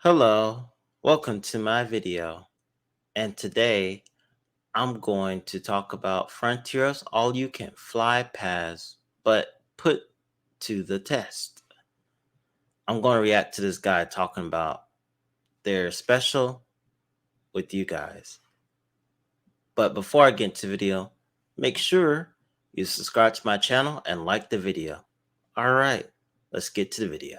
Hello, welcome to my video. And today I'm going to talk about Frontier's all you can fly pass, but put to the test. I'm going to react to this guy talking about their special with you guys. But before I get into the video, make sure you subscribe to my channel and like the video. All right, let's get to the video.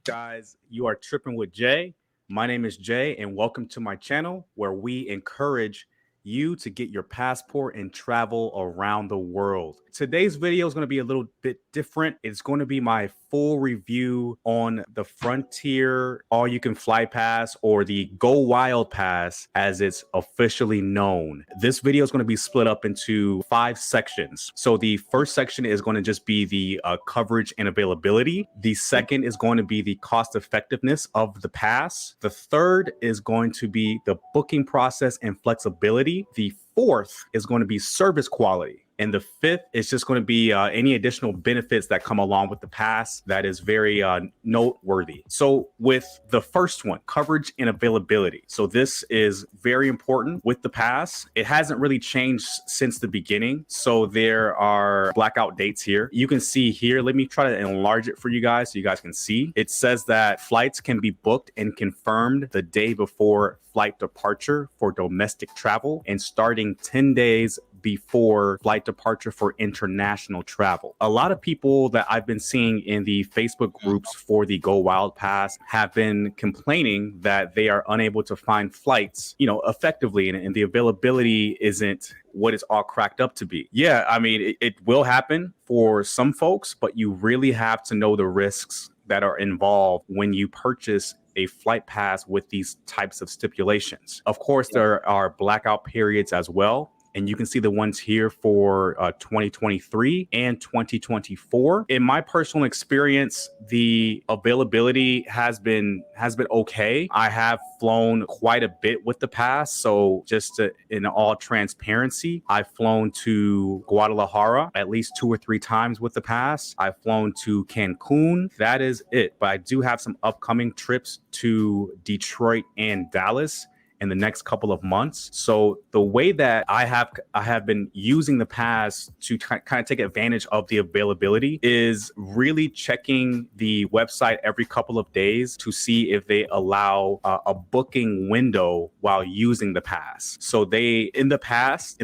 Guys, you are tripping with Jay. My name is Jay, and welcome to my channel where we encourage you to get your passport and travel around the world. Today's video is going to be a little bit different. It's going to be my full review on the Frontier All You Can Fly Pass, or the Go Wild Pass as it's officially known. This video is going to be split up into 5 sections. So the first section is going to just be the coverage and availability. The second is going to be the cost effectiveness of the pass. The third is going to be the booking process and flexibility. The fourth is going to be service quality. And the fifth is just going to be any additional benefits that come along with the pass that is very noteworthy. So with the first one, coverage and availability. So this is very important with the pass. It hasn't really changed since the beginning. So there are blackout dates here. You can see here, let me try to enlarge it for you guys so you guys can see. It says that flights can be booked and confirmed the day before flight departure for domestic travel and starting 10 days before flight departure for international travel. A lot of people that I've been seeing in the Facebook groups for the Go Wild Pass have been complaining that they are unable to find flights, effectively, and the availability isn't what it's all cracked up to be. Yeah, I mean, it will happen for some folks, but you really have to know the risks that are involved when you purchase a flight pass with these types of stipulations. Of course, there are blackout periods as well. And you can see the ones here for 2023 and 2024. In my personal experience, the availability has been okay. I have flown quite a bit with the pass. So in all transparency, I've flown to Guadalajara at least 2 or 3 times with the pass. I've flown to Cancun. That is it. But I do have some upcoming trips to Detroit and Dallas in the next couple of months. So the way that I have been using the pass to kind of take advantage of the availability is really checking the website every couple of days to see if they allow a booking window while using the pass. So in the past,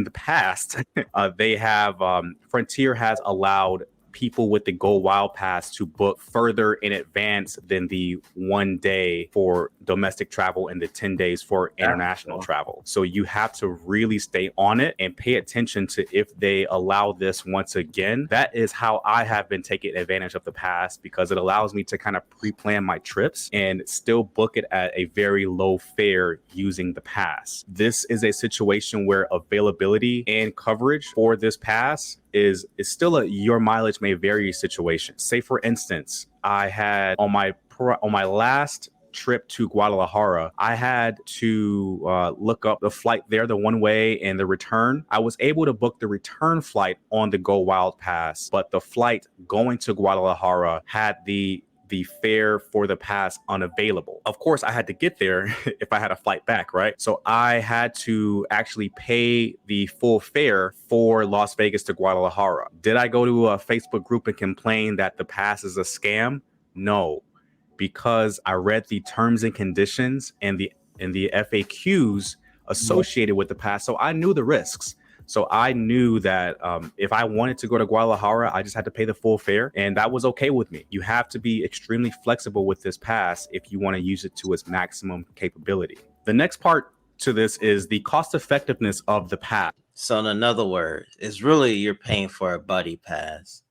they have Frontier has allowed people with the Go Wild Pass to book further in advance than the 1 day for domestic travel and the 10 days for international travel. So you have to really stay on it and pay attention to if they allow this once again. That is how I have been taking advantage of the pass, because it allows me to kind of pre-plan my trips and still book it at a very low fare using the pass. This is a situation where availability and coverage for this pass is still a your mileage may vary situation. Say for instance, I had on my last trip to Guadalajara, I had to look up the flight there, the one way and the return. I was able to book the return flight on the Go Wild Pass, but the flight going to Guadalajara had the fare for the pass unavailable. Of course, I had to get there if I had a flight back, right? So I had to actually pay the full fare for Las Vegas to Guadalajara. Did I go to a Facebook group and complain that the pass is a scam? No, because I read the terms and conditions and the FAQs associated with the pass, so I knew the risks. So I knew that if I wanted to go to Guadalajara, I just had to pay the full fare, and that was okay with me. You have to be extremely flexible with this pass if you want to use it to its maximum capability. The next part to this is the cost effectiveness of the pass. So in another word, it's really you're paying for a buddy pass.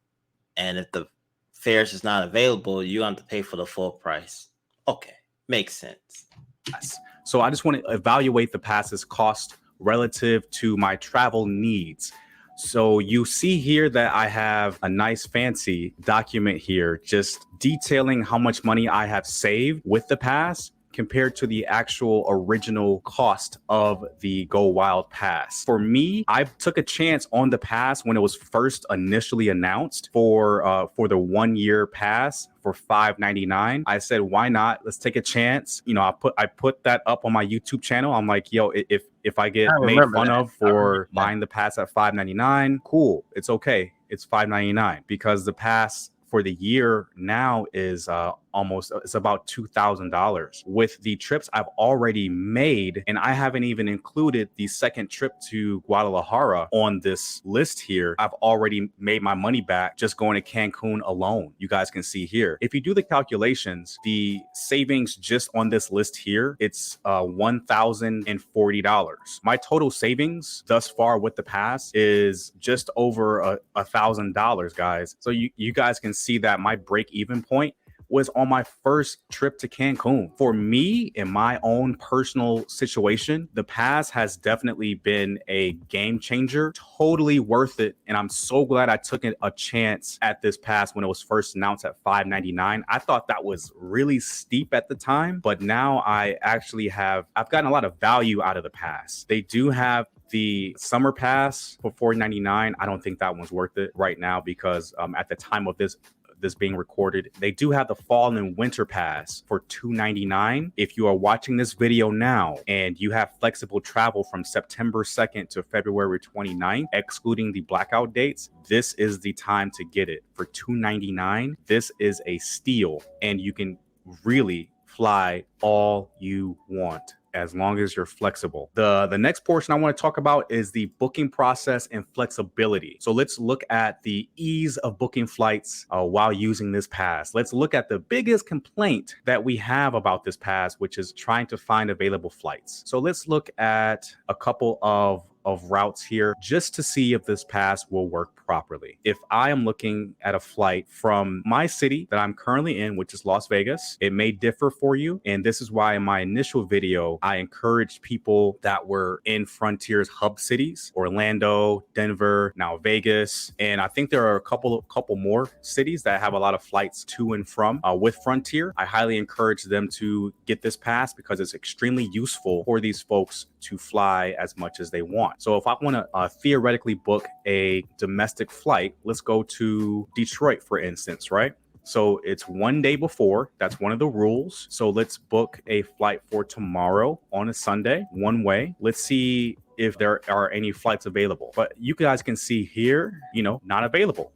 And if the fares is not available, you have to pay for the full price. Okay, makes sense. Yes. So I just want to evaluate the pass's cost relative to my travel needs. So you see here that I have a nice fancy document here just detailing how much money I have saved with the pass compared to the actual original cost of the Go Wild Pass. For me, I took a chance on the pass when it was first initially announced for the 1 year pass for $5.99. I said, why not? Let's take a chance. You know, I put that up on my YouTube channel. I'm like, yo, if I get made fun of for buying the pass at $5.99, cool. It's okay. It's $5.99 because the pass for the year now is it's about $2,000 with the trips I've already made. And I haven't even included the second trip to Guadalajara on this list here. I've already made my money back just going to Cancun alone. You guys can see here. If you do the calculations, the savings just on this list here, it's $1,040. My total savings thus far with the pass is just over $1,000, guys. So you guys can see that my break-even point was on my first trip to Cancun. For me, in my own personal situation, the pass has definitely been a game changer, totally worth it. And I'm so glad I took a chance at this pass when it was first announced at $5.99. I thought that was really steep at the time, but now I've gotten a lot of value out of the pass. They do have the summer pass for $4.99. I don't think that one's worth it right now because at the time of this being recorded, they do have the fall and winter pass for $2.99. If you are watching this video now and you have flexible travel from September 2nd to February 29th, excluding the blackout dates, this is the time to get it for $2.99. This is a steal, and you can really fly all you want as long as you're flexible. The next portion I want to talk about is the booking process and flexibility. So let's look at the ease of booking flights while using this pass. Let's look at the biggest complaint that we have about this pass, which is trying to find available flights. So let's look at a couple of routes here just to see if this pass will work properly. If I am looking at a flight from my city that I'm currently in, which is Las Vegas, it may differ for you. And this is why in my initial video, I encouraged people that were in Frontier's hub cities, Orlando, Denver, now Vegas. And I think there are a couple more cities that have a lot of flights to and from with Frontier. I highly encourage them to get this pass because it's extremely useful for these folks to fly as much as they want. So if I want to theoretically book a domestic flight, let's go to Detroit, for instance, right? So it's 1 day before. That's one of the rules. So let's book a flight for tomorrow on a Sunday, one way. Let's see if there are any flights available. But you guys can see here, not available.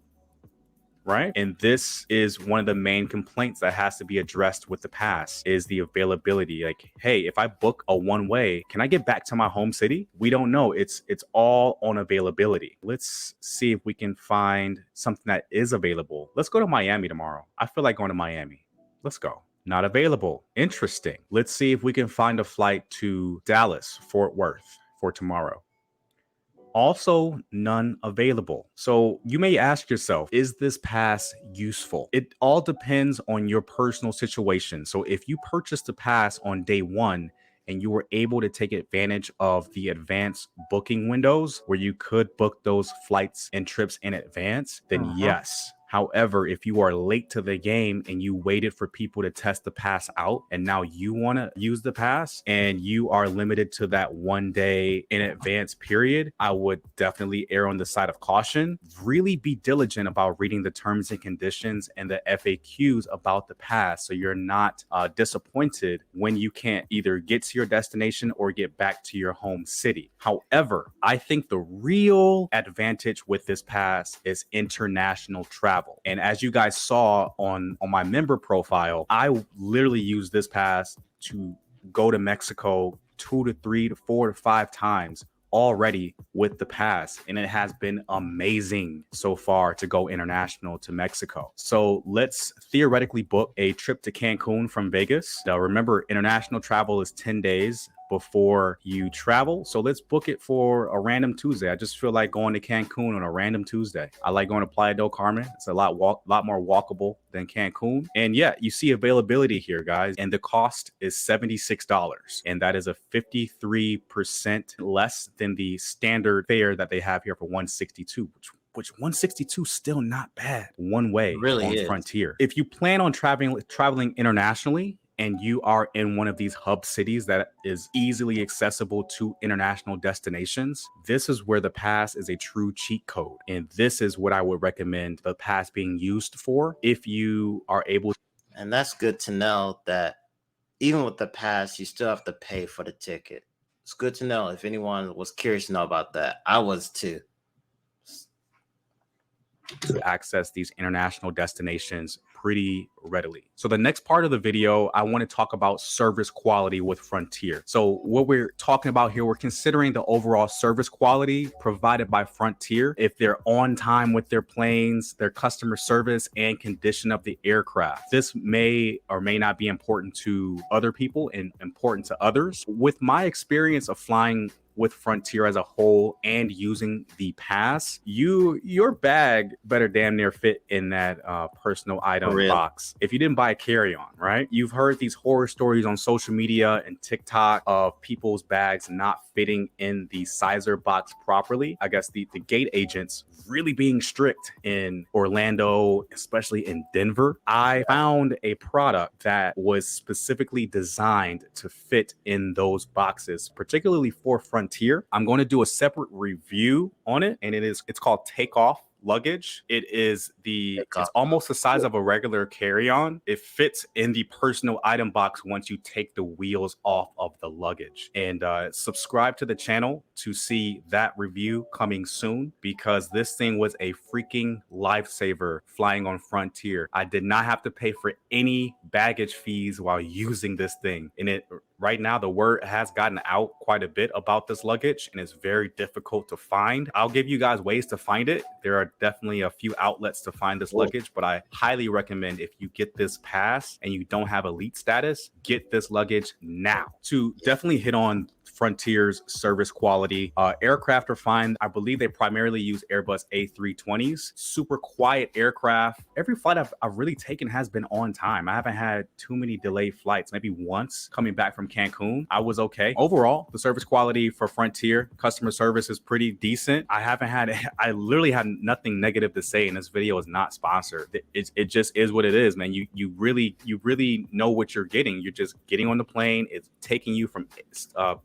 Right? And this is one of the main complaints that has to be addressed with the pass is the availability. Like, hey, if I book a one way, can I get back to my home city? We don't know. It's all on availability. Let's see if we can find something that is available. Let's go to Miami tomorrow. I feel like going to Miami. Let's go. Not available. Interesting. Let's see if we can find a flight to Dallas, Fort Worth for tomorrow. Also, none available. So you may ask yourself, is this pass useful? It all depends on your personal situation. So if you purchased the pass on day one and you were able to take advantage of the advanced booking windows where you could book those flights and trips in advance, then yes. However, if you are late to the game and you waited for people to test the pass out and now you want to use the pass and you are limited to that 1 day in advance period, I would definitely err on the side of caution. Really be diligent about reading the terms and conditions and the FAQs about the pass so you're not disappointed when you can't either get to your destination or get back to your home city. However, I think the real advantage with this pass is international travel. And as you guys saw on my member profile, I literally use this pass to go to Mexico 2 to 3 to 4 to 5 times already with the pass, and it has been amazing so far to go international to Mexico. So let's theoretically book a trip to Cancun from Vegas. Now remember, international travel is 10 days before you travel. So let's book it for a random Tuesday. I just feel like going to Cancun on a random Tuesday. I like going to Playa del Carmen. It's a lot more walkable than Cancun. And yeah, you see availability here, guys. And the cost is $76. And that is a 53% less than the standard fare that they have here for $162, which 162 still not bad one way really on is. Frontier. If you plan on traveling internationally, and you are in one of these hub cities that is easily accessible to international destinations, this is where the pass is a true cheat code. And this is what I would recommend the pass being used for if you are able. And that's good to know that even with the pass, you still have to pay for the ticket. It's good to know if anyone was curious to know about that. I was too. To access these international destinations pretty readily. So the next part of the video, I want to talk about service quality with Frontier. So what we're talking about here, we're considering the overall service quality provided by Frontier, if they're on time with their planes, their customer service, and condition of the aircraft. This may or may not be important to other people and important to others. With my experience of flying with Frontier as a whole and using the pass, your bag better damn near fit in that personal item box. If you didn't buy a carry-on, right? You've heard these horror stories on social media and TikTok of people's bags not fitting in the sizer box properly. I guess the gate agents really being strict in Orlando, especially in Denver. I found a product that was specifically designed to fit in those boxes, particularly for Frontier. I'm going to do a separate review on it, and it's called Takeoff luggage. It's almost the size of a regular carry-on. It fits in the personal item box once you take the wheels off of the luggage. And subscribe to the channel to see that review coming soon, because this thing was a freaking lifesaver flying on Frontier. I did not have to pay for any baggage fees while using this thing. And right now, the word has gotten out quite a bit about this luggage, and it's very difficult to find. I'll give you guys ways to find it. There are definitely a few outlets to find this luggage, but I highly recommend, if you get this pass and you don't have elite status, get this luggage now. To definitely hit on Frontier's service quality. Aircraft are fine. I believe they primarily use Airbus A320s. Super quiet aircraft. Every flight I've really taken has been on time. I haven't had too many delayed flights. Maybe once coming back from Cancun, I was okay. Overall, the service quality for Frontier, customer service is pretty decent. I literally had nothing negative to say, and this video is not sponsored. It just is what it is, man. You really know what you're getting. You're just getting on the plane. It's taking you from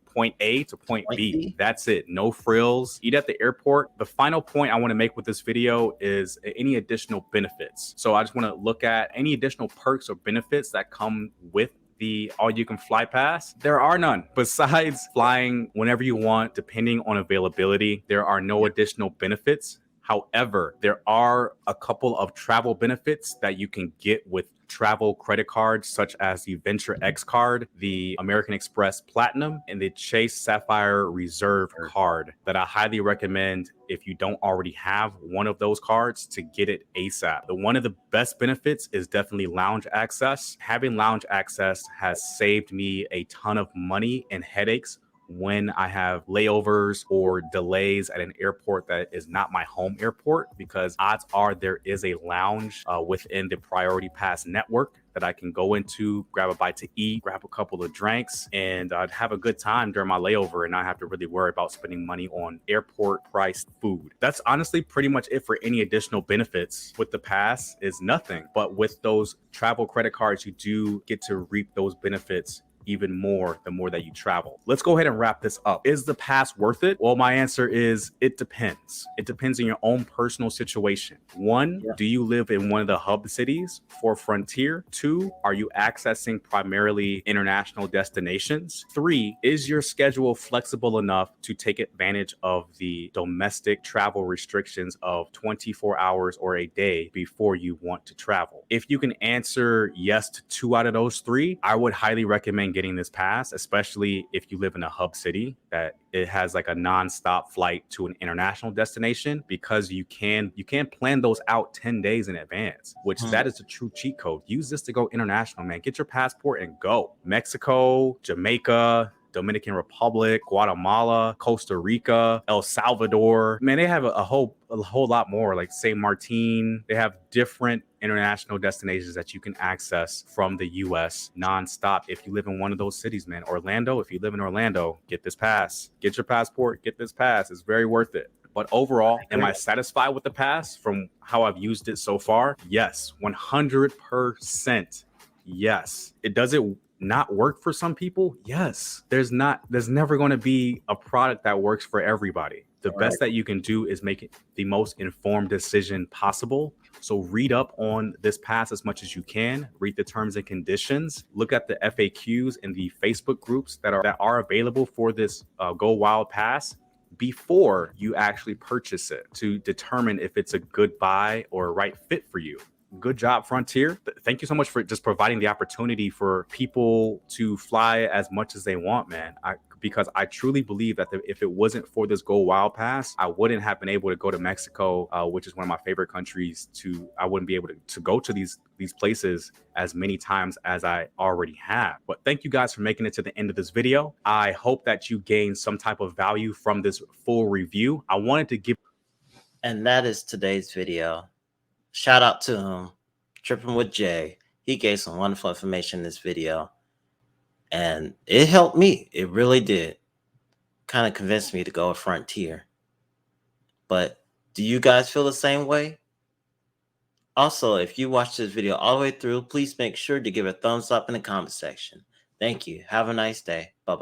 point A to point B. That's it. No frills. Eat at the airport. The final point I want to make with this video is any additional benefits. So I just want to look at any additional perks or benefits that come with the all-you-can-fly pass. There are none. Besides flying whenever you want, depending on availability, there are no additional benefits. However, there are a couple of travel benefits that you can get with travel credit cards, such as the Venture X card, the American Express Platinum, and the Chase Sapphire Reserve card, that I highly recommend, if you don't already have one of those cards, to get it ASAP. One of the best benefits is definitely lounge access. Having lounge access has saved me a ton of money and headaches when I have layovers or delays at an airport that is not my home airport, because odds are there is a lounge within the Priority Pass network that I can go into, grab a bite to eat, grab a couple of drinks, and I'd have a good time during my layover and not have to really worry about spending money on airport priced food. That's honestly pretty much it for any additional benefits. With the pass is nothing, but with those travel credit cards, you do get to reap those benefits even more the more that you travel. Let's go ahead and wrap this up. Is the pass worth it? Well, my answer is it depends. It depends on your own personal situation. One, do you live in one of the hub cities for Frontier? Two, are you accessing primarily international destinations? Three, is your schedule flexible enough to take advantage of the domestic travel restrictions of 24 hours or a day before you want to travel? If you can answer yes to 2 out of those 3, I would highly recommend getting this pass, especially if you live in a hub city that it has like a non-stop flight to an international destination, because you can plan those out 10 days in advance, which that is a true cheat code. Use this to go international, man. Get your passport and go. Mexico, Jamaica, Dominican Republic, Guatemala, Costa Rica, El Salvador. Man, they have a whole lot more, like Saint Martin. They have different international destinations that you can access from the US nonstop if you live in one of those cities, man. Orlando, if you live in Orlando, get this pass. Get your passport, get this pass. It's very worth it. But overall, am I satisfied with the pass from how I've used it so far? Yes, 100%. Yes. Does it not work for some people? Yes. There's never going to be a product that works for everybody. The best that you can do is make it the most informed decision possible. So read up on this pass as much as you can, read the terms and conditions, look at the FAQs and the Facebook groups that are available for this Go Wild Pass before you actually purchase it to determine if it's a good buy or a right fit for you. Good job, Frontier. Thank you so much for just providing the opportunity for people to fly as much as they want, man. Because I truly believe that if it wasn't for this Go Wild Pass, I wouldn't have been able to go to Mexico, which is one of my favorite countries. I wouldn't be able to go to these places as many times as I already have. But thank you guys for making it to the end of this video. I hope that you gained some type of value from this full review. I wanted to give, And that is today's video. Shout out to him, Tripping with Jay. He gave some wonderful information in this video, and it helped me. It really did. Kind of convinced me to go with Frontier. But do you guys feel the same way? Also, if you watched this video all the way through, please make sure to give a thumbs up in the comment section. Thank you. Have a nice day. Bye-bye.